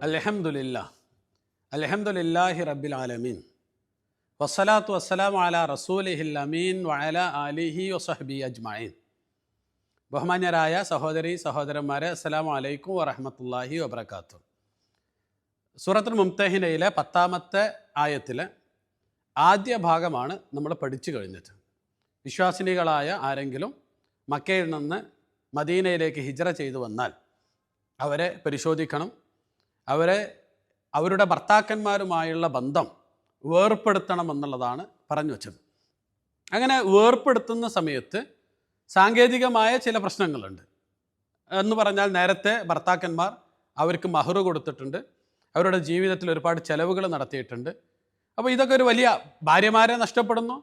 അൽഹംദുലില്ലാഹി റബ്ബിൽ ആലമീൻ വസ്സലാത്തു വസ്സലാമു അലാ റസൂലിഹിൽ അമീൻ വഅലാ ആലിഹി വസഹ്ബിഹി അജ്മഈൻ. ബഹുമാന്യരായ സഹോദരി സഹോദരന്മാരെ, അസ്സലാമു അലൈക്കും വറഹ്മത്തുള്ളാഹി വബറകാതുഹു. സൂറത്തുൽ മുംതഹിനയിലെ 10-ാമത്തെ ആയത്തിലെ ആദ്യ ഭാഗമാണ് നമ്മൾ പഠിച്ചു കഴിഞ്ഞത്. വിശ്വാസിനികളായ ആരെങ്കിലും മക്കയിൽ നിന്ന് മദീനയിലേക്ക് ഹിജ്റ ചെയ്തു വന്നാൽ അവരെ പരിശോധിക്കണം, അവരുടെ ഭർത്താക്കന്മാരുമായുള്ള ബന്ധം വേർപ്പെടുത്തണമെന്നുള്ളതാണ് പറഞ്ഞു വച്ചത്. അങ്ങനെ വേർപ്പെടുത്തുന്ന സമയത്ത് സാങ്കേതികമായ ചില പ്രശ്നങ്ങളുണ്ട് എന്ന് പറഞ്ഞാൽ, നേരത്തെ ഭർത്താക്കന്മാർ അവർക്ക് മഹ്റ് കൊടുത്തിട്ടുണ്ട്, അവരുടെ ജീവിതത്തിൽ ഒരുപാട് ചെലവുകൾ നടത്തിയിട്ടുണ്ട്. അപ്പോൾ ഇതൊക്കെ ഒരു വലിയ, ഭാര്യമാരെ നഷ്ടപ്പെടുന്നു,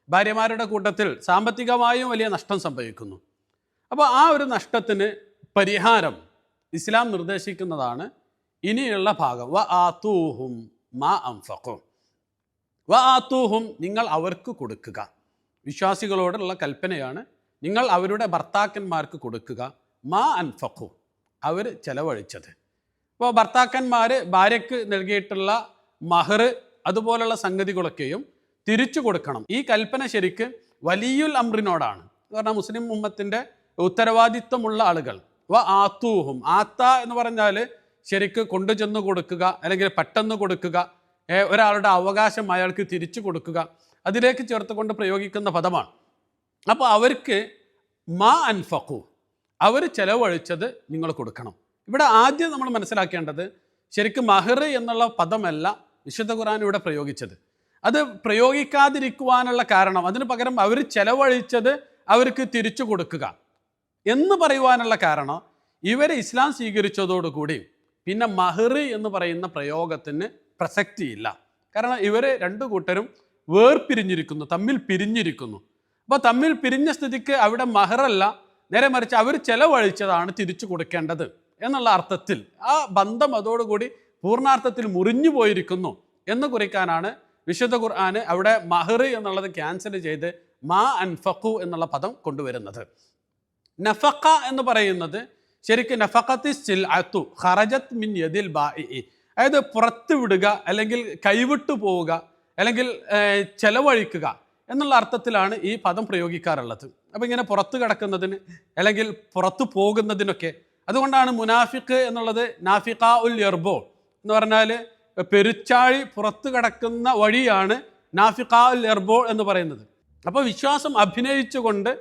ഭാര്യമാരുടെ കൂട്ടത്തിൽ സാമ്പത്തികമായും വലിയ നഷ്ടം സംഭവിക്കുന്നു. അപ്പോൾ ആ ഒരു നഷ്ടത്തിന് പരിഹാരം ഇസ്ലാം നിർദ്ദേശിക്കുന്നതാണ് ഇനിയുള്ള ഭാഗം. വ ആതൂഹും മാ അൻഫഖു, വ ആതൂഹും, നിങ്ങൾ അവർക്ക് കൊടുക്കുക. വിശ്വാസികളോടുള്ള കൽപ്പനയാണ്, നിങ്ങൾ അവരുടെ ഭർത്താക്കന്മാർക്ക് കൊടുക്കുക. മാ അൻഫഖു, അവർ ചെലവഴിച്ചത്. അപ്പോൾ ഭർത്താക്കന്മാർ ഭാര്യയ്ക്ക് നൽകിയിട്ടുള്ള മഹർ അതുപോലുള്ള സംഗതികളൊക്കെയും തിരിച്ചു കൊടുക്കണം. ഈ കൽപ്പന ശരിക്ക് വലിയുൽ അംറിനോടാണ്. കാരണം മുസ്ലിം ഉമ്മത്തിൻ്റെ ഉത്തരവാദിത്വമുള്ള ആളുകൾ. വ ആത്തൂഹും, ആത്ത എന്ന് പറഞ്ഞാൽ ശരിക്ക് കൊണ്ടുചെന്ന് കൊടുക്കുക, അല്ലെങ്കിൽ പെട്ടെന്ന് കൊടുക്കുക, ഒരാളുടെ അവകാശം അയാൾക്ക് തിരിച്ചു കൊടുക്കുക, അതിലേക്ക് ചേർത്തുകൊണ്ട് പ്രയോഗിക്കുന്ന പദമാണ്. അപ്പോൾ അവർക്ക് മാ അൻഫഖു, അവർ ചെലവഴിച്ചത് നിങ്ങൾ കൊടുക്കണം. ഇവിടെ ആദ്യം നമ്മൾ മനസ്സിലാക്കേണ്ടത്, ശരിക്കും മഹർ എന്നുള്ള പദമല്ല വിശുദ്ധ ഖുർആൻ ഇവിടെ പ്രയോഗിച്ചത്. അത് പ്രയോഗിക്കാതിരിക്കുവാനുള്ള കാരണം, അതിന് പകരം അവർ ചെലവഴിച്ചത് അവർക്ക് തിരിച്ചു കൊടുക്കുക എന്ന് പറയുവാനുള്ള കാരണം, ഇവരെ ഇസ്ലാം സ്വീകരിച്ചതോടുകൂടി പിന്നെ മഹർ എന്ന് പറയുന്ന പ്രയോഗത്തിന് പ്രസക്തിയില്ല. കാരണം ഇവർ രണ്ടു കൂട്ടരും വേർപിരിഞ്ഞിരിക്കുന്നു, തമ്മിൽ പിരിഞ്ഞിരിക്കുന്നു. അപ്പോൾ തമ്മിൽ പിരിഞ്ഞ സ്ഥിതിക്ക് അവിടെ മഹറല്ല, നേരെ മറിച്ച് അവർ ചെലവഴിച്ചതാണ് തിരിച്ചു കൊടുക്കേണ്ടത് എന്നുള്ള അർത്ഥത്തിൽ ആ ബന്ധം അതോടുകൂടി പൂർണ്ണാർത്ഥത്തിൽ മുറിഞ്ഞു പോയിരിക്കുന്നു എന്ന് കുറിക്കാനാണ് വിശുദ്ധ ഖുർആന് അവിടെ മഹർ എന്നുള്ളത് ക്യാൻസൽ ചെയ്ത് മാ അൻഫഖു എന്നുള്ള പദം കൊണ്ടുവരുന്നത്. നഫഖ എന്ന് പറയുന്നത് ശരിക്കും നഫഖത്തി സിൽഅത്തു ഖറജത് മിൻ യദിൽ ബാഇഇ, അതായത് പുറത്ത് വിടുക, അല്ലെങ്കിൽ കൈവിട്ടു പോവുക, അല്ലെങ്കിൽ ചെലവഴിക്കുക എന്നുള്ള അർത്ഥത്തിലാണ് ഈ പദം പ്രയോഗിക്കാറുള്ളത്. അപ്പോൾ ഇങ്ങനെ പുറത്ത് കിടക്കുന്നതിന് അല്ലെങ്കിൽ പുറത്തു പോകുന്നതിനൊക്കെ, അതുകൊണ്ടാണ് മുനാഫിഖ് എന്നുള്ളത് നാഫിഖാ ഉൽ യർബോ എന്ന് പറഞ്ഞാൽ പെരുച്ചാഴി പുറത്ത് കിടക്കുന്ന വഴിയാണ് നാഫിഖാ ഉൽ യർബോ എന്ന് പറയുന്നത്. അപ്പോൾ വിശ്വാസം അഭിനയിച്ചുകൊണ്ട്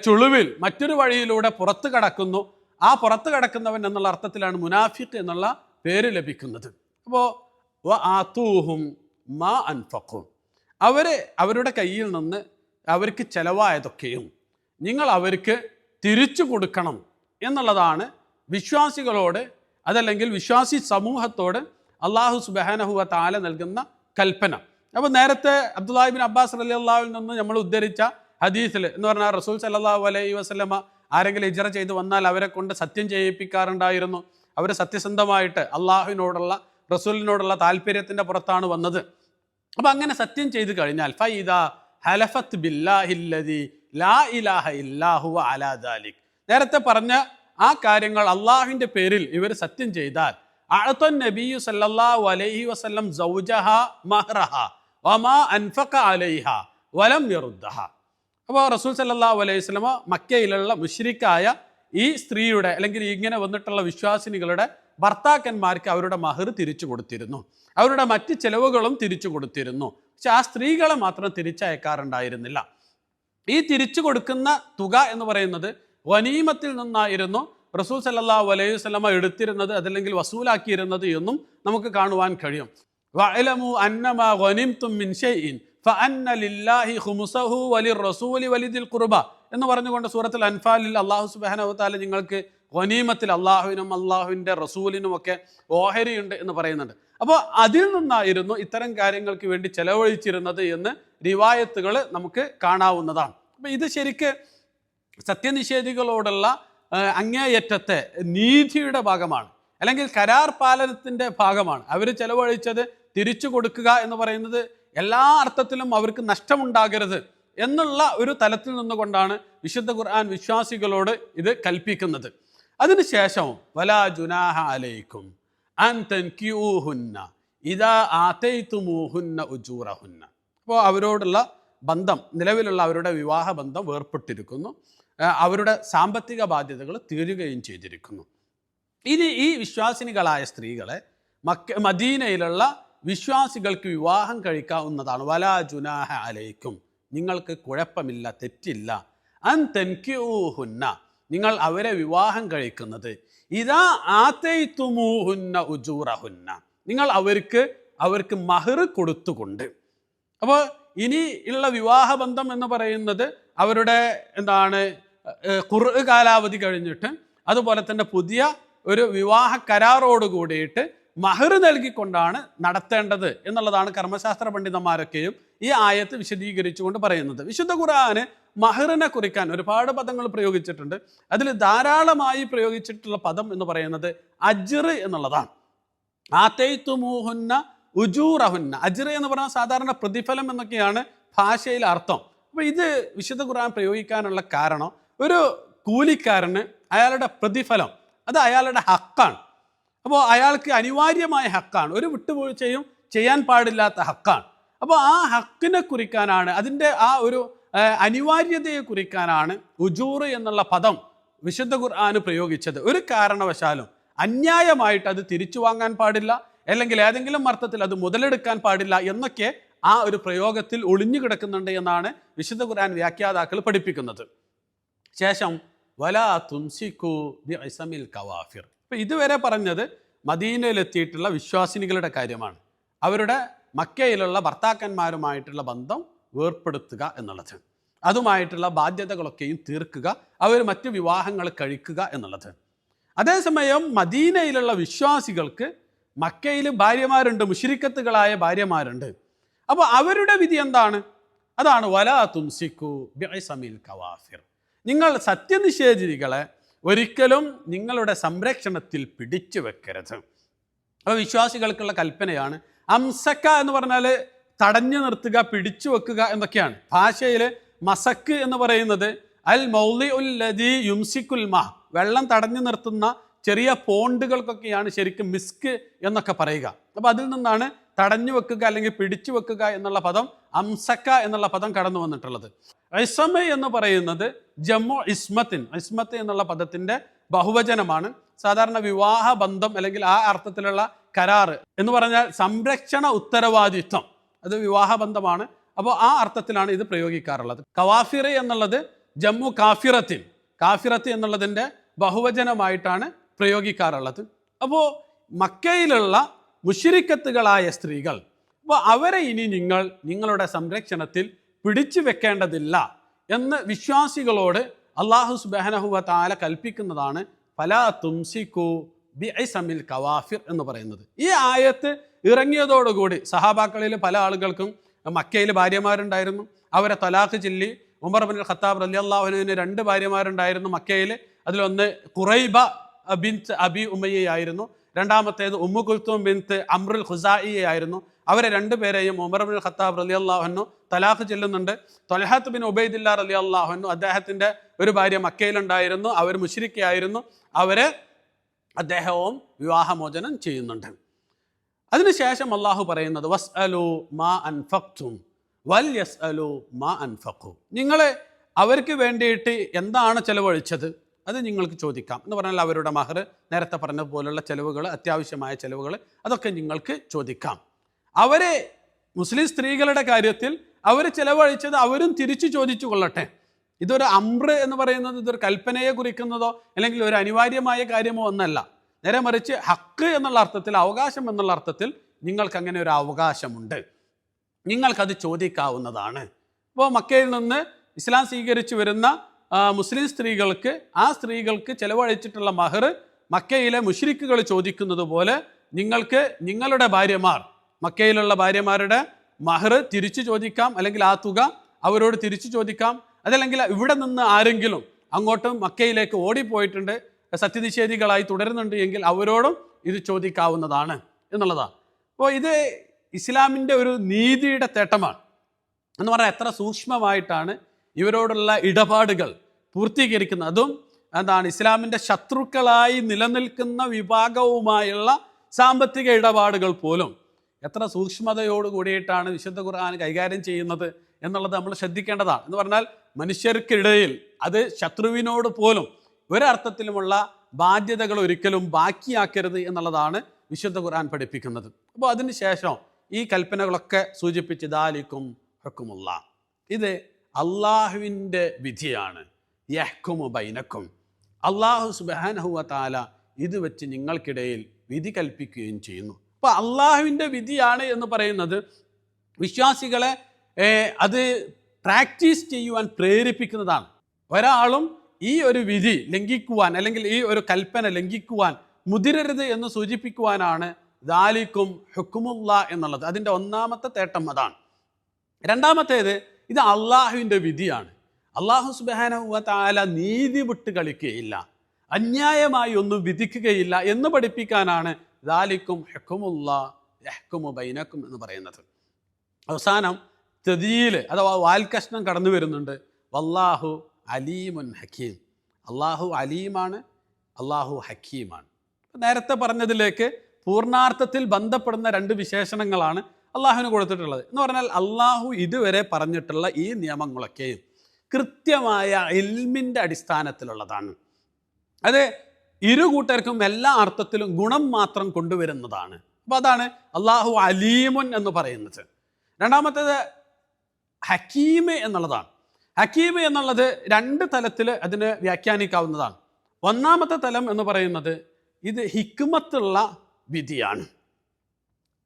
ചുളുവിൽ മറ്റൊരു വഴിയിലൂടെ പുറത്ത് കടക്കുന്നു, ആ പുറത്ത് കടക്കുന്നവൻ എന്നുള്ള അർത്ഥത്തിലാണ് മുനാഫിഖ് എന്നുള്ള പേര് ലഭിക്കുന്നത്. അപ്പോൾ വ ആതൂഹും മാ അൻഫഖു, അവരുടെ കയ്യിൽ നിന്ന് അവർക്ക് ചെലവായതൊക്കെയും നിങ്ങൾ അവർക്ക് തിരിച്ചു കൊടുക്കണം എന്നുള്ളതാണ് വിശ്വാസികളോട്, അതല്ലെങ്കിൽ വിശ്വാസി സമൂഹത്തോട് അള്ളാഹു സുബ്ഹാനഹു വ തആല നൽകുന്ന കൽപ്പന. അപ്പോൾ നേരത്തെ അബ്ദുല്ലാഹി ഇബ്നു അബ്ബാസ് റളിയല്ലാഹുവിൽ നിന്ന് നമ്മൾ ഉദ്ധരിച്ച ഹദീസിൽ എന്ന് പറഞ്ഞാൽ, റസൂൽ സല്ലല്ലാഹു അലൈഹി വസല്ലമ ആരെങ്കിലും ഹിജ്റ ചെയ്ത് വന്നാൽ അവരെ കൊണ്ട് സത്യം ചെയ്യിപ്പിക്കാറുണ്ടായിരുന്നു. അവർ സത്യസന്ധമായിട്ട് അള്ളാഹുവിനോടുള്ള, റസൂലിനോടുള്ള താല്പര്യത്തിൻ്റെ പുറത്താണ് വന്നത്. അപ്പം അങ്ങനെ സത്യം ചെയ്ത് കഴിഞ്ഞാൽ ഫൈദാ ഹലഫത്ത് ബില്ലാഹില്ലദി ലാ ഇലാഹ ഇല്ലാ ഹുവ അലാ ദാലിക്, നേരത്തെ പറഞ്ഞ ആ കാര്യങ്ങൾ അള്ളാഹുവിൻ്റെ പേരിൽ ഇവർ സത്യം ചെയ്താൽ, അഅതൻ നബിയു സല്ലല്ലാഹു അലൈഹി വസല്ലം സൗജഹ മഹ്റഹ വമാ അൻഫഖ അലൈഹ വലം യറുദ്ദഹ. അപ്പോൾ റസൂൽ സല്ലല്ലാഹു അലൈഹി വസല്ലമ മക്കയിലുള്ള മുശ്രിക്കായ ഈ സ്ത്രീയുടെ, അല്ലെങ്കിൽ ഇങ്ങനെ വന്നിട്ടുള്ള വിശ്വാസിനികളുടെ ഭർത്താക്കന്മാർക്ക് അവരുടെ മഹർ തിരിച്ചു കൊടുത്തിരുന്നു, അവരുടെ മറ്റ് ചെലവുകളും തിരിച്ചു കൊടുത്തിരുന്നു. പക്ഷെ ആ സ്ത്രീകളെ മാത്രം തിരിച്ചയക്കാറുണ്ടായിരുന്നില്ല. ഈ തിരിച്ചു കൊടുക്കുന്ന തുക എന്ന് പറയുന്നത് ഗനീമത്തിൽ നിന്നായിരുന്നു റസൂൽ സല്ലല്ലാഹു അലൈഹി വസല്ലമ എടുത്തിരുന്നത്, അതല്ലെങ്കിൽ വസൂലാക്കിയിരുന്നത് എന്നും നമുക്ക് കാണുവാൻ കഴിയും. വഅലമു അന്നമാ ഗനിംതും മിൻ ഷൈഇൻ ഫഅന്ന ലില്ലാഹി ഖുമുസഹു വലിർറസൂലി വലിദിൽ ഖുർബ എന്ന് പറഞ്ഞുകൊണ്ട് സൂറത്തുൽ അൻഫാലിൽ അല്ലാഹു സുബ്ഹാനഹു വ തആല നിങ്ങൾക്ക് ഗനീമത്തിൽ അള്ളാഹുവിനും അള്ളാഹുവിൻ്റെ റസൂലിനും ഒക്കെ ഓഹരിയുണ്ട് എന്ന് പറയുന്നുണ്ട്. അപ്പോൾ അതിൽ നിന്നായിരുന്നു ഇത്തരം കാര്യങ്ങൾക്ക് വേണ്ടി ചെലവഴിച്ചിരുന്നത് എന്ന് റിവായത്തുകൾ നമുക്ക് കാണാവുന്നതാണ്. അപ്പോൾ ഇത് ശരിക്ക് സത്യനിഷേധികളോടുള്ള അങ്ങേയറ്റത്തെ നീതിയുടെ ഭാഗമാണ്, അല്ലെങ്കിൽ കരാർ പാലനത്തിൻ്റെ ഭാഗമാണ്. അവർ ചെലവഴിച്ചത് തിരിച്ചു കൊടുക്കുക എന്ന് പറയുന്നത് എല്ലാ അർത്ഥത്തിലും അവർക്ക് നഷ്ടമുണ്ടാകരുത് എന്നുള്ള ഒരു തലത്തിൽ നിന്നുകൊണ്ടാണ് വിശുദ്ധ ഖുർആൻ വിശ്വാസികളോട് ഇത് കൽപ്പിക്കുന്നത്. അതിനുശേഷം വലാ ജുനാഹ അലൈക്കും അൻ തൻകിഊഹുന്ന ഇദാ ആതൈതുമൂഹുന്ന ഉജൂറഹുന്ന. അപ്പോൾ അവരോടുള്ള ബന്ധം, നിലവിലുള്ള അവരുടെ വിവാഹ ബന്ധം വേർപ്പെട്ടിരിക്കുന്നു, അവരുടെ സാമ്പത്തിക ബാധ്യതകൾ തീരുകയും ചെയ്തിരിക്കുന്നു. ഇനി ഈ വിശ്വാസിനികളായ സ്ത്രീകളെ മദീനയിലുള്ള വിശ്വാസികൾക്ക് വിവാഹം കഴിക്കാവുന്നതാണ്. വലാ ജുനാഹ അലൈക്കും, നിങ്ങൾക്ക് കുഴപ്പമില്ല, തെറ്റില്ല. അൻ തൻകിഊഹുന്ന, നിങ്ങൾ അവരെ വിവാഹം കഴിക്കുന്നത് ഇദാ ആതൈതുമൂഹുന്ന ഉജൂറഹുന്ന, നിങ്ങൾ അവർക്ക് മഹർ കൊടുത്തുകൊണ്ട്. അപ്പോൾ ഇനി ഉള്ള വിവാഹബന്ധം എന്ന് പറയുന്നത് അവരുടെ ഖുർആൻ കാലാവധി കഴിഞ്ഞിട്ട് അതുപോലെ തന്നെ പുതിയ ഒരു വിവാഹ കരാറോട് കൂടിയിട്ട് മഹർ നൽകിക്കൊണ്ടാണ് നടത്തേണ്ടത് എന്നുള്ളതാണ് കർമ്മശാസ്ത്ര പണ്ഡിതന്മാരൊക്കെയും ഈ ആയത്ത് വിശദീകരിച്ചുകൊണ്ട് പറയുന്നത്. വിശുദ്ധ ഖുർആന് മഹറിനെ കുറിക്കാൻ ഒരുപാട് പദങ്ങൾ പ്രയോഗിച്ചിട്ടുണ്ട്. അതിൽ ധാരാളമായി പ്രയോഗിച്ചിട്ടുള്ള പദം എന്ന് പറയുന്നത് അജ്ർ എന്നുള്ളതാണ്. ആതൈതുമൂഹുന്ന ഉജൂറഹുന്ന, അജ്ർ എന്ന് പറഞ്ഞാൽ സാധാരണ പ്രതിഫലം എന്നൊക്കെയാണ് ഭാഷയിൽ അർത്ഥം. അപ്പോൾ ഇത് വിശുദ്ധ ഖുർആൻ പ്രയോഗിക്കാനുള്ള കാരണം, ഒരു കൂലിക്കാരന് അയാളുടെ പ്രതിഫലം അത് അയാളുടെ ഹക്കാണ്. അപ്പോൾ അയാൾക്ക് അനിവാര്യമായ ഹക്കാണ്, ഒരു വിട്ടുവീഴ്ചയും ചെയ്യാൻ പാടില്ലാത്ത ഹക്കാണ്. അപ്പോൾ ആ ഹക്കിനെ കുറിക്കാനാണ്, അതിൻ്റെ ആ ഒരു അനിവാര്യതയെ കുറിക്കാനാണ് ഉജൂർ എന്നുള്ള പദം വിശുദ്ധ ഖുർആന് പ്രയോഗിച്ചത്. ഒരു കാരണവശാലും അന്യായമായിട്ട് അത് തിരിച്ചു വാങ്ങാൻ പാടില്ല, അല്ലെങ്കിൽ ഏതെങ്കിലും അർത്ഥത്തിൽ അത് മുതലെടുക്കാൻ പാടില്ല എന്നൊക്കെ ആ ഒരു പ്രയോഗത്തിൽ ഒളിഞ്ഞു കിടക്കുന്നുണ്ട് എന്നാണ് വിശുദ്ധ ഖുർആൻ വ്യാഖ്യാതാക്കൾ പഠിപ്പിക്കുന്നത്. ശേഷം വലാ തുംസിക്കു ബിഇസമിൽ കവാഫിർ. ഇപ്പം ഇതുവരെ പറഞ്ഞത് മദീനയിലെത്തിയിട്ടുള്ള വിശ്വാസിനികളുടെ കാര്യമാണ്. അവരുടെ മക്കയിലുള്ള ഭർത്താക്കന്മാരുമായിട്ടുള്ള ബന്ധം വേർപ്പെടുത്തുക എന്നുള്ളത്, അതുമായിട്ടുള്ള ബാധ്യതകളൊക്കെയും തീർക്കുക, അവർ മറ്റു വിവാഹങ്ങൾ കഴിക്കുക എന്നുള്ളത്. അതേസമയം മദീനയിലുള്ള വിശ്വാസികൾക്ക് മക്കയിൽ ഭാര്യമാരുണ്ട്, മുശ്രിക്കത്തുകളായ ഭാര്യമാരുണ്ട്. അപ്പോൾ അവരുടെ വിധി എന്താണ്? അതാണ് വലാ തുംസിക്കു ബിഇസമിൽ കവാഫിർ. നിങ്ങൾ സത്യനിഷേധികളെ ഒരിക്കലും നിങ്ങളുടെ സംരക്ഷണത്തിൽ പിടിച്ചു വെക്കരുത്. അപ്പോൾ വിശ്വാസികൾക്കുള്ള കൽപ്പനയാണ്. അംസക്ക എന്ന് പറഞ്ഞാൽ തടഞ്ഞു നിർത്തുക, പിടിച്ചു വെക്കുക എന്നൊക്കെയാണ്. ഭാഷയിൽ മസക്ക് എന്ന് പറയുന്നത് അൽ മൗളിഉല്ലദീ യുംസിക്കുൽ മാ, വെള്ളം തടഞ്ഞു നിർത്തുന്ന ചെറിയ പോണ്ടുകൾക്കൊക്കെയാണ് ശരിക്കും മിസ്ക് എന്നൊക്കെ പറയുക. അപ്പോൾ അതിൽ നിന്നാണ് തടഞ്ഞു വെക്കുക അല്ലെങ്കിൽ പിടിച്ചു വെക്കുക എന്നുള്ള പദം, അംസക്ക എന്നുള്ള പദം കടന്നു വന്നിട്ടുള്ളത്. ഇസ്മ എന്ന് പറയുന്നത് ജമ്മു ഇസ്മത്തിൻ, ഇസ്മത്ത് എന്നുള്ള പദത്തിന്റെ ബഹുവചനമാണ്. സാധാരണ വിവാഹ ബന്ധം അല്ലെങ്കിൽ ആ അർത്ഥത്തിലുള്ള കരാറ് എന്ന് പറഞ്ഞാൽ സംരക്ഷണ ഉത്തരവാദിത്വം, അത് വിവാഹ ബന്ധമാണ്. അപ്പോൾ ആ അർത്ഥത്തിലാണ് ഇത് പ്രയോഗിക്കാറുള്ളത്. കവാഫിർ എന്നുള്ളത് ജമ്മു കാഫിറത്തിൻ, കാഫിറത്ത് എന്നുള്ളതിൻ്റെ ബഹുവചനമായിട്ടാണ് പ്രയോഗിക്കാറുള്ളത്. അപ്പോൾ മക്കയിലുള്ള മുശ്രിക്കത്തുകളായ സ്ത്രീകൾ, അപ്പോൾ അവരെ ഇനി നിങ്ങൾ നിങ്ങളുടെ സംരക്ഷണത്തിൽ പിടിച്ചു വെക്കേണ്ടതില്ല എന്ന് വിശ്വാസികളോട് അല്ലാഹു സുബ്ഹാനഹു വ തആല കൽപ്പിക്കുന്നതാണ് ഫലാ തുംസിക്കു ബിഇസമിൽ കവാഫിർ എന്ന് പറയുന്നത്. ഈ ആയത്ത് ഇറങ്ങിയതോടുകൂടി സഹാബാക്കളിൽ പല ആളുകൾക്കും മക്കയിൽ ഭാര്യമാരുണ്ടായിരുന്നു. അവരെ തലാഖ് ചൊല്ലി. ഉമർ ഇബ്നുൽ ഖത്താബ് റളിയല്ലാഹു അൻഹുവിന് 2 ഭാര്യമാരുണ്ടായിരുന്നു മക്കയിൽ. അതിലൊന്ന് ഖുറൈബ ബിൻത്ത് അബി ഉമയ്യയായിരുന്നു, രണ്ടാമത്തേത് ഉമ്മു കുൽത്തൂം ബിൻത്ത് അംറുൽ ഖുസായിയായിരുന്നു. അവരെ 2 പേരെയും ഉമർ ഇബ്നുൽ ഖത്താബ് റളിയല്ലാഹു അൻഹു തലാഖ് ചെല്ലുന്നുണ്ട്. ത്വൽഹത്ത് ബിൻ ഉബൈദില്ലാ റളിയല്ലാഹു അൻഹു, അദ്ദേഹത്തിൻ്റെ ഒരു ഭാര്യ മക്കയിലുണ്ടായിരുന്നു, അവർ മുശ്രിക്കയായിരുന്നു, അവരെ അദ്ദേഹവും വിവാഹമോചനം ചെയ്യുന്നുണ്ട്. അതിനുശേഷം അള്ളാഹു പറയുന്നത് വസ്അലു മാ അൻഫഖ്തും വൽ യസ്അലു മാ അൻഫഖു, നിങ്ങൾ അവർക്ക് വേണ്ടിയിട്ട് എന്താണ് ചെലവഴിച്ചത് അത് നിങ്ങൾക്ക് ചോദിക്കാം എന്ന് പറഞ്ഞാൽ അവരുടെ മഹർ, നേരത്തെ പറഞ്ഞ പോലുള്ള ചെലവുകൾ, അത്യാവശ്യമായ ചെലവുകൾ, അതൊക്കെ നിങ്ങൾക്ക് ചോദിക്കാം. അവരെ മുസ്ലിം സ്ത്രീകളുടെ കാര്യത്തിൽ അവർ ചെലവഴിച്ചത് അവരും തിരിച്ചു ചോദിച്ചു കൊള്ളട്ടെ. ഇതൊരു അംറ് എന്ന് പറയുന്നത് ഇതൊരു കൽപ്പനയെ കുറിക്കുന്നതോ അല്ലെങ്കിൽ ഒരു അനിവാര്യമായ കാര്യമോ ഒന്നല്ല. നേരെ മറിച്ച് ഹക്ക് എന്നുള്ള അർത്ഥത്തിൽ, അവകാശം എന്നുള്ള അർത്ഥത്തിൽ നിങ്ങൾക്ക് അങ്ങനെ ഒരു അവകാശമുണ്ട്, നിങ്ങൾക്കത് ചോദിക്കാവുന്നതാണ്. അപ്പോൾ മക്കയിൽ നിന്ന് ഇസ്ലാം സ്വീകരിച്ചു വരുന്ന മുസ്ലിം സ്ത്രീകൾക്ക്, ആ സ്ത്രീകൾക്ക് ചെലവഴിച്ചിട്ടുള്ള മഹർ മക്കയിലെ മുശ്രിക്കുകൾ ചോദിക്കുന്നത് പോലെ നിങ്ങൾക്ക് നിങ്ങളുടെ ഭാര്യമാർ, മക്കയിലുള്ള ഭാര്യമാരുടെ മഹർ തിരിച്ചു ചോദിക്കാം, അല്ലെങ്കിൽ ആ തുക അവരോട് തിരിച്ചു ചോദിക്കാം. അതല്ലെങ്കിൽ ഇവിടെ നിന്ന് ആരെങ്കിലും അങ്ങോട്ടും മക്കയിലേക്ക് ഓടിപ്പോയിട്ടുണ്ട്, സത്യനിഷേധികളായി തുടരുന്നുണ്ട് എങ്കിൽ അവരോടും ഇത് ചോദിക്കാവുന്നതാണ് എന്നുള്ളതാണ്. അപ്പോൾ ഇത് ഇസ്ലാമിൻ്റെ ഒരു നീതിയുടെ തേട്ടമാണ് എന്ന് പറഞ്ഞാൽ എത്ര സൂക്ഷ്മമായിട്ടാണ് ഇവരോടുള്ള ഇടപാടുകൾ പൂർത്തീകരിക്കുന്നത്. അതും ഇസ്ലാമിൻ്റെ ശത്രുക്കളായി നിലനിൽക്കുന്ന വിഭാഗവുമായുള്ള സാമ്പത്തിക ഇടപാടുകൾ പോലും എത്ര സൂക്ഷ്മതയോട് കൂടിയിട്ടാണ് വിശുദ്ധ ഖുർആൻ കൈകാര്യം ചെയ്യുന്നത് എന്നുള്ളത് നമ്മൾ ശ്രദ്ധിക്കേണ്ടതാണ്. എന്ന് പറഞ്ഞാൽ മനുഷ്യർക്കിടയിൽ അത് ശത്രുവിനോട് പോലും ഒരർത്ഥത്തിലുമുള്ള ബാധ്യതകൾ ഒരിക്കലും ബാക്കിയാക്കരുത് എന്നുള്ളതാണ് വിശുദ്ധ ഖുർആൻ പഠിപ്പിക്കുന്നത്. അപ്പോൾ അതിനുശേഷം ഈ കൽപ്പനകളൊക്കെ സൂചിപ്പിച്ച് ദാലിക്കും ഹുക്കുമുള്ള, ഇത് അള്ളാഹുവിൻ്റെ വിധിയാണ്. യഹ്കുമു ബൈനക്കും, അള്ളാഹു സുബ്ഹാനഹു വ തആല ഇത് വെച്ച് നിങ്ങൾക്കിടയിൽ വിധി കൽപ്പിക്കുകയും ചെയ്യുന്നു. അപ്പോൾ അള്ളാഹുവിൻ്റെ വിധിയാണ് എന്ന് പറയുന്നത് വിശ്വാസികളെ അത് പ്രാക്ടീസ് ചെയ്യുവാൻ പ്രേരിപ്പിക്കുന്നതാണ്. ഒരാളും ഈ ഒരു വിധി ലംഘിക്കുവാൻ അല്ലെങ്കിൽ ഈ ഒരു കൽപ്പന ലംഘിക്കുവാൻ മുതിരരുത് എന്ന് സൂചിപ്പിക്കുവാനാണ് ദാലിക്കും ഹുക്കുമുള്ള എന്നുള്ളത്. അതിൻ്റെ ഒന്നാമത്തെ തേട്ടം അതാണ്. രണ്ടാമത്തേത്, ഇത് അള്ളാഹുവിൻ്റെ വിധിയാണ്. അള്ളാഹു സുബ്ഹാനഹു വ തആല നീതി വിട്ട് കളിക്കുകയില്ല, അന്യായമായി ഒന്നും വിധിക്കുകയില്ല എന്ന് പഠിപ്പിക്കാനാണ് ദാലിക്കും ഹുക്കുമുള്ള യഹ്കുമു ബൈനക്കും എന്ന് പറയുന്നത്. അവസാനം തദീൽ അഥവാ വാൽകഷ്ണം കടന്നു വരുന്നുണ്ട്. വല്ലാഹു അലീമുൻ ഹക്കീം, അള്ളാഹു അലീമാണ്, അള്ളാഹു ഹക്കീമാണ്. നേരത്തെ പറഞ്ഞതിലേക്ക് പൂർണ്ണാർത്ഥത്തിൽ ബന്ധപ്പെടുന്ന രണ്ട് വിശേഷണങ്ങളാണ് അള്ളാഹുവിന് കൊടുത്തിട്ടുള്ളത്. എന്ന് പറഞ്ഞാൽ അള്ളാഹു ഇതുവരെ പറഞ്ഞിട്ടുള്ള ഈ നിയമങ്ങളൊക്കെയും കൃത്യമായ ഇൽമിൻ്റെ അടിസ്ഥാനത്തിലുള്ളതാണ്. അത് ഇരു കൂട്ടർക്കും എല്ലാ അർത്ഥത്തിലും ഗുണം മാത്രം കൊണ്ടുവരുന്നതാണ്. അപ്പോൾ അതാണ് അള്ളാഹു അലീമുൻ എന്ന് പറയുന്നത്. രണ്ടാമത്തേത് ഹക്കീം എന്നുള്ളതാണ്. ഹക്കീം എന്നുള്ളത് രണ്ട് തലത്തിൽ അതിന് വ്യാഖ്യാനിക്കാവുന്നതാണ്. ഒന്നാമത്തെ തലം എന്ന് പറയുന്നത് ഇത് ഹിക്മത്തുള്ള വിധിയാണ്.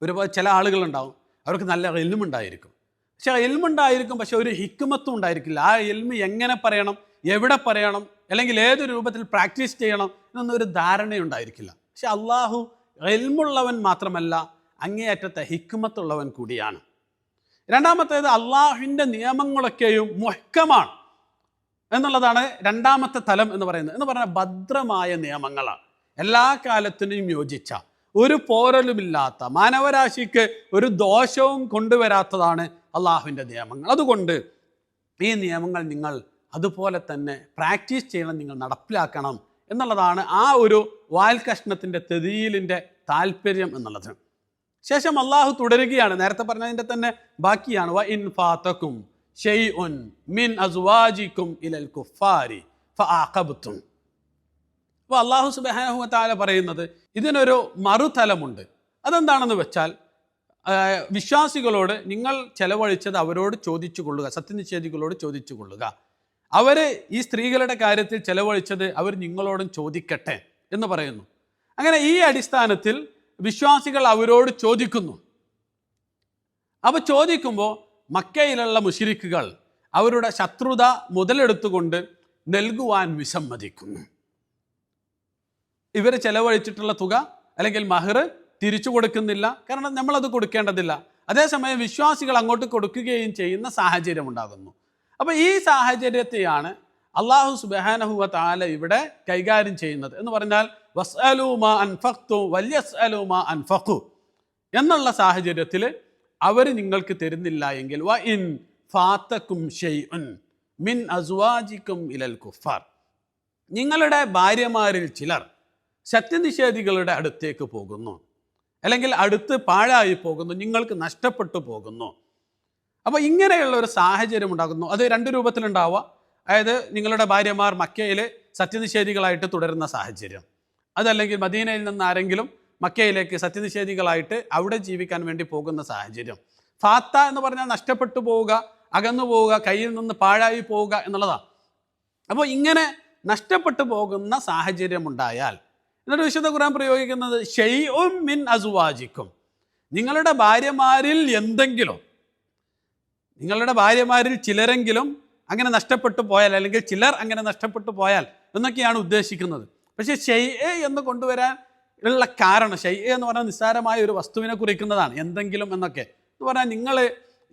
ഒരുപാട് ചില ആളുകളുണ്ടാവും, അവർക്ക് നല്ല ഇൽമുണ്ടായിരിക്കും, പക്ഷെ ഇൽമുണ്ടായിരിക്കും പക്ഷെ ഒരു ഹിക്മത്തും ഉണ്ടായിരിക്കില്ല. ആ ഇൽമ് എങ്ങനെ പറയണം, എവിടെ പറയണം, അല്ലെങ്കിൽ ഏത് രൂപത്തിൽ പ്രാക്ടീസ് ചെയ്യണം എന്നൊന്നും ഒരു ധാരണയുണ്ടായിരിക്കില്ല. പക്ഷെ അള്ളാഹു ഇൽമുള്ളവൻ മാത്രമല്ല, അങ്ങേയറ്റത്തെ ഹിക്മത്തുള്ളവൻ കൂടിയാണ്. രണ്ടാമത്തേത് അള്ളാഹുവിൻ്റെ നിയമങ്ങളൊക്കെയും മുഹ്കമാണ് എന്നുള്ളതാണ് രണ്ടാമത്തെ തലം എന്ന് പറയുന്നത്. എന്ന് പറഞ്ഞാൽ ഭദ്രമായ നിയമങ്ങളാണ്, എല്ലാ കാലത്തിനും യോജിച്ച, ഒരു പോരലുമില്ലാത്ത, മാനവരാശിക്ക് ഒരു ദോഷവും കൊണ്ടുവരാത്തതാണ് അള്ളാഹുവിൻ്റെ നിയമങ്ങൾ. അതുകൊണ്ട് ഈ നിയമങ്ങൾ നിങ്ങൾ അതുപോലെ തന്നെ പ്രാക്ടീസ് ചെയ്യണം, നിങ്ങൾ നടപ്പിലാക്കണം എന്നുള്ളതാണ് ആ ഒരു വാൽകഷ്ണത്തിൻ്റെ തെദീലിൻ്റെ താല്പര്യം എന്നുള്ളത്. ശേഷം അള്ളാഹു തുടരുകയാണ്, നേരത്തെ പറഞ്ഞതിൻ്റെ തന്നെ ബാക്കിയാണ്. വ ഇൻ ഫാതക്കും ഷൈഉൻ മിൻ അസ്വാജിക്കും ഇലൽ കുഫാരി ഫഅഖബ്തും. അപ്പോൾ അള്ളാഹു സുബ്ഹാനഹു വ തആല പറയുന്നത് ഇതിനൊരു മറുതലമുണ്ട്. അതെന്താണെന്ന് വെച്ചാൽ വിശ്വാസികളോട് നിങ്ങൾ ചെലവഴിച്ചത് അവരോട് ചോദിച്ചു കൊള്ളുക, സത്യനിഷേധികളോട് ചോദിച്ചു കൊള്ളുക. അവർ ഈ സ്ത്രീകളുടെ കാര്യത്തിൽ ചെലവഴിച്ചത് അവർ നിങ്ങളോടും ചോദിക്കട്ടെ എന്ന് പറയുന്നു. അങ്ങനെ ഈ അടിസ്ഥാനത്തിൽ വിശ്വാസികൾ അവരോട് ചോദിക്കുന്നു. അപ്പോൾ ചോദിക്കുമ്പോൾ മക്കയിലുള്ള മുശ്രിക്കുകൾ അവരുടെ ശത്രുത മുതലെടുത്തുകൊണ്ട് നൽകുവാൻ വിസമ്മതിക്കുന്നു. ഇവർ ചെലവഴിച്ചിട്ടുള്ള തുക അല്ലെങ്കിൽ മഹർ തിരിച്ചു കൊടുക്കുന്നില്ല, കാരണം നമ്മളത് കൊടുക്കേണ്ടതില്ല. അതേസമയം വിശ്വാസികൾ അങ്ങോട്ട് കൊടുക്കുകയും ചെയ്യുന്ന സാഹചര്യം ഉണ്ടാകുന്നു. അപ്പോൾ ഈ സാഹചര്യത്തെയാണ് അള്ളാഹു സുബ്ഹാനഹു വ തആല ഇവിടെ കൈകാര്യം ചെയ്യുന്നത്. എന്ന് പറഞ്ഞാൽ വസ്അലൂ മാ അൻഫഖ്തു വല്യസ്അലൂ മാ അൻഫഖു എന്നുള്ള സാഹചര്യത്തിൽ അവർ നിങ്ങൾക്ക് തരുന്നില്ല എങ്കിൽ വ ഇൻ ഫാതക്കും ഷൈഉൻ മിൻ അസ്വാജിക്കും ഇലൽ കുഫാർ, നിങ്ങളുടെ ഭാര്യമാരിൽ ചിലർ സത്യനിഷേധികളുടെ അടുത്തേക്ക് പോകുന്നു, അല്ലെങ്കിൽ അടുത്ത് പാഴായി പോകുന്നു, നിങ്ങൾക്ക് നഷ്ടപ്പെട്ടു പോകുന്നു. അപ്പോൾ ഇങ്ങനെയുള്ള ഒരു സാഹചര്യം ഉണ്ടാകുന്നു. അത് രണ്ട് രൂപത്തിലുണ്ടാവുക. അതായത് നിങ്ങളുടെ ഭാര്യമാർ മക്കയിൽ സത്യനിഷേധികളായിട്ട് തുടരുന്ന സാഹചര്യം, അതല്ലെങ്കിൽ മദീനയിൽ നിന്ന് ആരെങ്കിലും മക്കയിലേക്ക് സത്യനിഷേധികളായിട്ട് അവിടെ ജീവിക്കാൻ വേണ്ടി പോകുന്ന സാഹചര്യം. ഫാത്ത എന്ന് പറഞ്ഞാൽ നഷ്ടപ്പെട്ടു പോവുക, അകന്നു പോവുക, കയ്യിൽ നിന്ന് പാഴായി പോവുക എന്നുള്ളതാണ്. അപ്പോൾ ഇങ്ങനെ നഷ്ടപ്പെട്ടു പോകുന്ന സാഹചര്യം ഉണ്ടായാൽ എന്നിട്ട് വിശുദ്ധ ഖുർആൻ പ്രയോഗിക്കുന്നത് ഷൈഉം മിൻ അസ്വാജിക്കും, നിങ്ങളുടെ ഭാര്യമാരിൽ എന്തെങ്കിലും, നിങ്ങളുടെ ഭാര്യമാരിൽ ചിലരെങ്കിലും അങ്ങനെ നഷ്ടപ്പെട്ടു പോയാൽ, അല്ലെങ്കിൽ ചിലർ അങ്ങനെ നഷ്ടപ്പെട്ടു പോയാൽ എന്നൊക്കെയാണ് ഉദ്ദേശിക്കുന്നത്. പക്ഷേ ഷൈഅ എന്ന് കൊണ്ടുവരാൻ ഉള്ള കാരണം, ഷൈഅ എന്ന് പറഞ്ഞാൽ നിസ്സാരമായ ഒരു വസ്തുവിനെ കുറിക്കുന്നതാണ്, എന്തെങ്കിലും എന്നൊക്കെ. എന്ന് പറഞ്ഞാൽ നിങ്ങൾ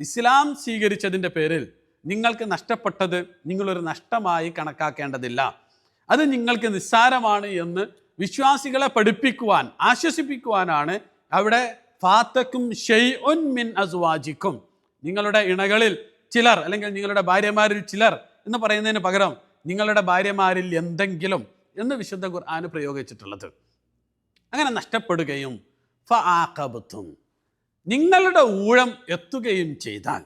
ഇസ്ലാം സ്വീകരിച്ചതിൻ്റെ പേരിൽ നിങ്ങൾക്ക് നഷ്ടപ്പെട്ടത് നിങ്ങളൊരു നഷ്ടമായി കണക്കാക്കേണ്ടതില്ല, അത് നിങ്ങൾക്ക് നിസ്സാരമാണ് എന്ന് വിശ്വാസികളെ പഠിപ്പിക്കുവാൻ, ആശ്വസിപ്പിക്കുവാനാണ് അവിടെ ഫാതക്കും ഷൈഉൻ മിൻ അസ്വാജിക്കും, നിങ്ങളുടെ ഇണകളിൽ ചിലർ അല്ലെങ്കിൽ നിങ്ങളുടെ ഭാര്യമാരിൽ ചിലർ എന്ന് പറയുന്നതിന് പകരം നിങ്ങളുടെ ഭാര്യമാരിൽ എന്തെങ്കിലും എന്ന് വിശുദ്ധ ഖുർആൻ പ്രയോഗിച്ചിട്ടുള്ളത്. അങ്ങനെ നഷ്ടപ്പെടുകയും ഫആഖബതും, നിങ്ങളുടെ ഊഴം എത്തുകയും ചെയ്താൽ.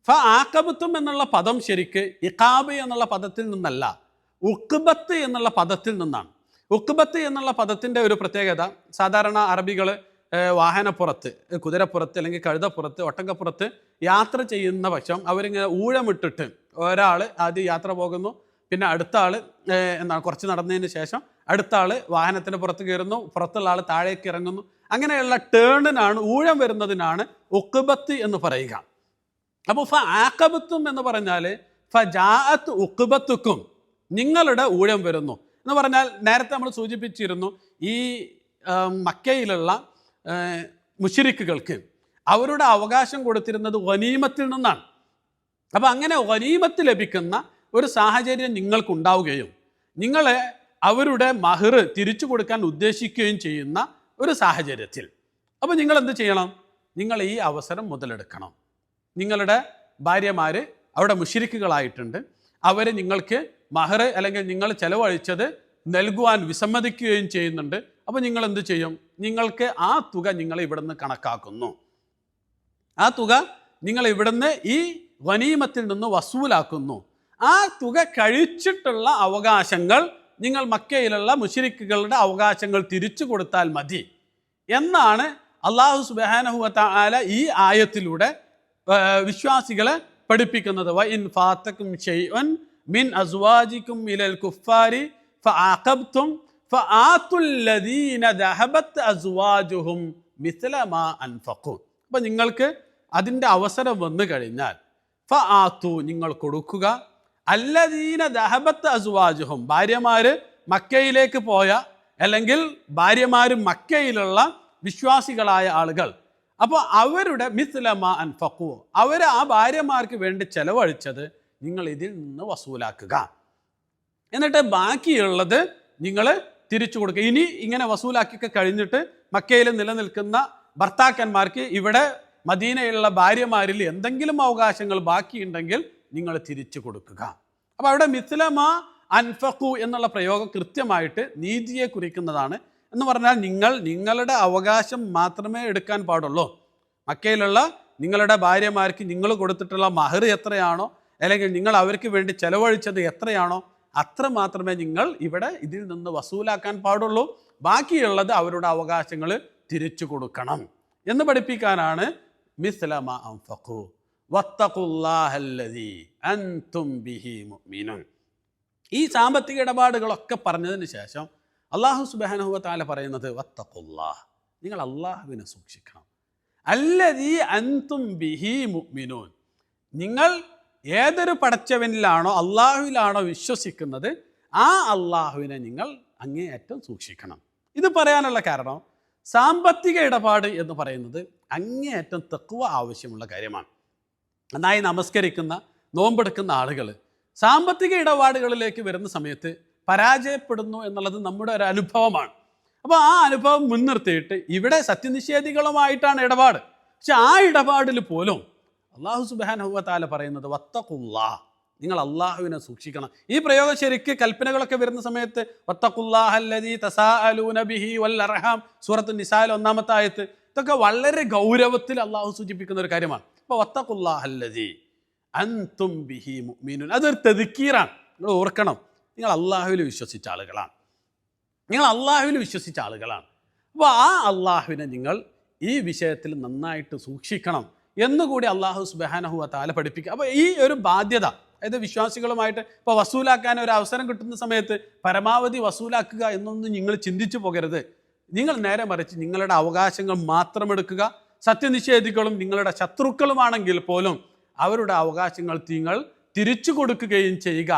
ഫആഖബതും എന്നുള്ള പദം ശരിക്ക് ഇഖാബ് എന്നുള്ള പദത്തിൽ നിന്നല്ല, ഉഖ്ബത്ത് എന്നുള്ള പദത്തിൽ നിന്നാണ്. ഉഖ്ബത്ത് എന്നുള്ള പദത്തിൻ്റെ ഒരു പ്രത്യേകത, സാധാരണ അറബികൾ വാഹനപ്പുറത്ത്, കുതിരപ്പുറത്ത് അല്ലെങ്കിൽ കഴുതപ്പുറത്ത്, ഒട്ടകപ്പുറത്ത് യാത്ര ചെയ്യുന്ന പക്ഷം അവരിങ്ങനെ ഊഴമിട്ടിട്ട് ഒരാൾ ആദ്യം യാത്ര പോകുന്നു, പിന്നെ അടുത്ത ആൾ എന്താണ് കുറച്ച് നടന്നതിന് ശേഷം അടുത്ത ആൾ വാഹനത്തിന് പുറത്ത് കയറുന്നു, പുറത്തുള്ള ആൾ താഴേക്ക് ഇറങ്ങുന്നു. അങ്ങനെയുള്ള ടേണിനാണ്, ഊഴം വരുന്നതിനാണ് ഉഖ്ബത്ത് എന്ന് പറയുക. അപ്പോൾ ഫആഖബത്തും എന്ന് പറഞ്ഞാൽ ഫജാഅത്ത് ഉഖ്ബത്തുക്കും, നിങ്ങളുടെ ഊഴം വരുന്നു എന്ന് പറഞ്ഞാൽ, നേരത്തെ നമ്മൾ സൂചിപ്പിച്ചിരുന്നു, ഈ മക്കയിലുള്ള മുശ്രിക്കുകൾക്ക് അവരുടെ അവകാശം കൊടുത്തിരുന്നത് ഗനീമത്തിൽ നിന്നാണ്. അപ്പം അങ്ങനെ ഗനീമത്ത് ലഭിക്കുന്ന ഒരു സാഹചര്യം നിങ്ങൾക്കുണ്ടാവുകയും നിങ്ങളെ അവരുടെ മഹർ തിരിച്ചു കൊടുക്കാൻ ഉദ്ദേശിക്കുകയും ചെയ്യുന്ന ഒരു സാഹചര്യത്തിൽ, അപ്പോൾ നിങ്ങൾ എന്ത് ചെയ്യണം? നിങ്ങൾ ഈ അവസരം മുതലെടുക്കണം. നിങ്ങളുടെ ഭാര്യമാർ അവിടെ മുശ്രിക്കുകളായിട്ടുണ്ട്, അവർ നിങ്ങൾക്ക് മഹർ അല്ലെങ്കിൽ നിങ്ങൾ ചെലവഴിച്ചത് നൽകുവാൻ വിസമ്മതിക്കുകയും ചെയ്യുന്നുണ്ട്. അപ്പോൾ നിങ്ങൾ എന്ത് ചെയ്യും? നിങ്ങൾക്ക് ആ തുക നിങ്ങൾ ഇവിടുന്ന് കണക്കാക്കുന്നു. ആ തുക നിങ്ങൾ ഇവിടുന്ന് ഈ ഗനീമത്തിൽ നിന്ന് വസൂലാക്കുന്നു. ആ തുക കഴിച്ചിട്ടുള്ള അവകാശങ്ങൾ നിങ്ങൾ മക്കയിലുള്ള മുശ്രിക്കുകളുടെ അവകാശങ്ങൾ തിരിച്ചു കൊടുത്താൽ മതി എന്നാണ് അല്ലാഹു സുബ്ഹാനഹു വ തആല ഈ ആയത്തിലൂടെ വിശ്വാസികളെ പഠിപ്പിക്കുന്നത്. വ ഇൻ ഫാതകും ശൈഉൻ മിൻ അസ്വാജികും ഇലൽ കുഫാരി ഫആഖബ്തും ഫആതുൽ ലദീന ദഹബത് അസ്വാജുഹും മിസ്ല മാ അൻഫഖു. അപ്പോൾ നിങ്ങൾക്ക് അതിൻ്റെ അവസരം വന്നു കഴിഞ്ഞാൽ ഫആതു, നിങ്ങൾ കൊടുക്കുക, അല്ലദീന ദഹബത്ത് അസ്വാജുഹും, ഭാര്യമാർ മക്കയിലേക്ക് പോയ അല്ലെങ്കിൽ ഭാര്യമാർ മക്കയിലുള്ള വിശ്വാസികളായ ആളുകൾ, അപ്പോൾ അവരുടെ മിസ്ലമ അൻഫഖു, അവർ ആ ഭാര്യമാർക്ക് വേണ്ടി ചെലവഴിച്ചത് നിങ്ങൾ ഇതിൽ നിന്ന് വസൂലാക്കുക. എന്നിട്ട് ബാക്കിയുള്ളത് നിങ്ങൾ തിരിച്ചു കൊടുക്കുക. ഇനി ഇങ്ങനെ വസൂലാക്കിയൊക്കെ കഴിഞ്ഞിട്ട് മക്കയിൽ നിലനിൽക്കുന്ന ഭർത്താക്കന്മാർക്ക് ഇവിടെ മദീനയിലുള്ള ഭാര്യമാരിൽ എന്തെങ്കിലും അവകാശങ്ങൾ ബാക്കിയുണ്ടെങ്കിൽ നിങ്ങൾ തിരിച്ചു കൊടുക്കുക. അപ്പോൾ അവിടെ മിസ്ലമ അൻഫഖു എന്നുള്ള പ്രയോഗം കൃത്യമായിട്ട് നീതിയെ കുറിക്കുന്നതാണ്. എന്ന് പറഞ്ഞാൽ നിങ്ങളുടെ അവകാശം മാത്രമേ എടുക്കാൻ പാടുള്ളൂ. മക്കയിലുള്ള നിങ്ങളുടെ ഭാര്യമാർക്ക് നിങ്ങൾ കൊടുത്തിട്ടുള്ള മഹർ എത്രയാണോ അല്ലെങ്കിൽ നിങ്ങൾ അവർക്ക് വേണ്ടി ചെലവഴിച്ചത് എത്രയാണോ അത്ര മാത്രമേ നിങ്ങൾ ഇവിടെ ഇതിൽ നിന്ന് വസൂലാക്കാൻ പാടുള്ളൂ. ബാക്കിയുള്ളത് അവരുടെ അവകാശങ്ങൾ തിരിച്ചു കൊടുക്കണം എന്ന് പഠിപ്പിക്കാനാണ് മിസ്ലമ അൻഫഖു വത്തഖുല്ലാഹല്ലദീ അൻതും ബിഹി മുഅ്മിനൂൻ. ഈ സാമ്പത്തിക ഇടപാടുകളൊക്കെ പറഞ്ഞതിന് ശേഷം അല്ലാഹു സുബ്ഹാനഹു വ തആല പറയുന്നത് വത്തഖുല്ലാഹ്, നിങ്ങൾ അല്ലാഹുവിനെ സൂക്ഷിക്കണം. അല്ലദീ അൻതും ബിഹി മുഅ്മിനൂൻ, നിങ്ങൾ ഏതൊരു പടച്ചവനിലാണോ അള്ളാഹുവിലാണോ വിശ്വസിക്കുന്നത് ആ അള്ളാഹുവിനെ നിങ്ങൾ അങ്ങേയറ്റം സൂക്ഷിക്കണം. ഇത് പറയാനുള്ള കാരണം സാമ്പത്തിക ഇടപാട് എന്ന് പറയുന്നത് അങ്ങേയറ്റം തഖ്വ ആവശ്യമുള്ള കാര്യമാണ്. നന്നായി നമസ്കരിക്കുന്ന നോമ്പെടുക്കുന്ന ആളുകൾ സാമ്പത്തിക ഇടപാടുകളിലേക്ക് വരുന്ന സമയത്ത് പരാജയപ്പെടുന്നു എന്നുള്ളത് നമ്മുടെ ഒരു അനുഭവമാണ്. അപ്പോൾ ആ അനുഭവം മുൻനിർത്തിയിട്ട് ഇവിടെ സത്യനിഷേധികളുമായിട്ടാണ് ഇടപാട്. പക്ഷെ ആ ഇടപാടിൽ പോലും അല്ലാഹു സുബ്ഹാനഹു വ തആല പറയുന്നത് വത്തഖുല്ലാഹ്, നിങ്ങൾ അള്ളാഹുവിനെ സൂക്ഷിക്കണം. ഈ പ്രയോഗം ശരിക്ക് കൽപ്പനകളൊക്കെ വരുന്ന സമയത്ത് വത്തഖുല്ലാഹല്ലദീ തസാഅലൂന ബിഹി വൽ അർഹാം, സൂറത്തുൻ നിസായിൽ 1-ാമത്തെ ആയത്ത്, ഇതൊക്കെ വളരെ ഗൗരവത്തിൽ അള്ളാഹു സൂചിപ്പിക്കുന്ന ഒരു കാര്യമാണ്. അപ്പോൾ വത്തഖുല്ലാഹല്ലദീ അൻതും ബിഹി മുഅ്മിനൂൻ, അതൊരു തദ്കീറാണ്. നിങ്ങൾ ഓർക്കണം, നിങ്ങൾ അള്ളാഹുവിൽ വിശ്വസിച്ച ആളുകളാണ്, നിങ്ങൾ അള്ളാഹുവിൽ വിശ്വസിച്ച ആളുകളാണ്. അപ്പോൾ ആ അള്ളാഹുവിനെ നിങ്ങൾ ഈ വിഷയത്തിൽ നന്നായിട്ട് സൂക്ഷിക്കണം എന്നുകൂടി അല്ലാഹു സുബ്ഹാനഹു വ തആല പഠിപ്പിക്കുക. അപ്പോൾ ഈ ഒരു ബാധ്യത, അതായത് വിശ്വാസികളുമായിട്ട് ഇപ്പോൾ വസൂലാക്കാൻ ഒരു അവസരം കിട്ടുന്ന സമയത്ത് പരമാവധി വസൂലാക്കുക എന്നൊന്നും നിങ്ങൾ ചിന്തിച്ചു പോകരുത്. നിങ്ങൾ നേരെ മറിച്ച് നിങ്ങളുടെ അവകാശങ്ങൾ മാത്രം എടുക്കുക. സത്യനിഷേധികളും നിങ്ങളുടെ ശത്രുക്കളുമാണെങ്കിൽ പോലും അവരുടെ അവകാശങ്ങൾ നിങ്ങൾ തിരിച്ചു കൊടുക്കുകയും ചെയ്യുക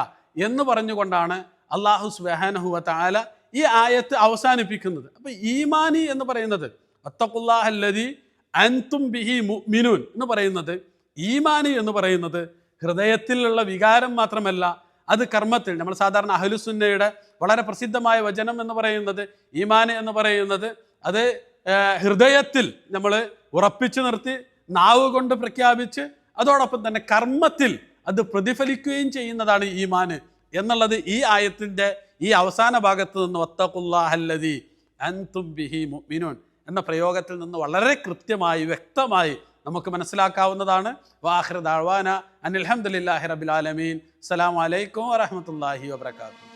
എന്ന് പറഞ്ഞുകൊണ്ടാണ് അല്ലാഹു സുബ്ഹാനഹു വ തആല ഈ ആയത്ത് അവസാനിപ്പിക്കുന്നത്. അപ്പോൾ ഈമാനി എന്ന് പറയുന്നത് വത്തഖുല്ലാഹല്ലദീ അൻതും ബിഹി മുഅ്മിനൂൻ എന്ന് പറയുന്നത്, ഈമാനി എന്ന് പറയുന്നത് ഹൃദയത്തിലുള്ള വികാരം മാത്രമല്ല, അത് കർമ്മത്തിൽ. നമ്മൾ സാധാരണ അഹ്ലുസുന്നയുടെ വളരെ പ്രസിദ്ധമായ വചനം എന്ന് പറയുന്നത്, ഈമാന് എന്ന് പറയുന്നത് അത് ഹൃദയത്തിൽ നമ്മൾ ഉറപ്പിച്ചു നിർത്തി നാവ് കൊണ്ട് പ്രഖ്യാപിച്ച് അതോടൊപ്പം തന്നെ കർമ്മത്തിൽ അത് പ്രതിഫലിക്കുകയും ചെയ്യുന്നതാണ് ഈമാന് എന്നുള്ളത് ഈ ആയത്തിൻ്റെ ഈ അവസാന ഭാഗത്ത് നിന്ന് വത്തഖുല്ലാഹല്ലദീ അൻതും ബിഹി മുഅ്മിനൂൻ എന്ന പ്രയോഗത്തിൽ നിന്ന് വളരെ കൃത്യമായി വ്യക്തമായി നമുക്ക് മനസ്സിലാക്കാവുന്നതാണ്. വാഖിറു ദഅ്വാന അനിൽ ഹംദുലില്ലാഹി റബ്ബിൽ ആലമീൻ. അസ്സലാമു അലൈക്കും വറഹ്മത്തുള്ളാഹി വബറകാതുഹു.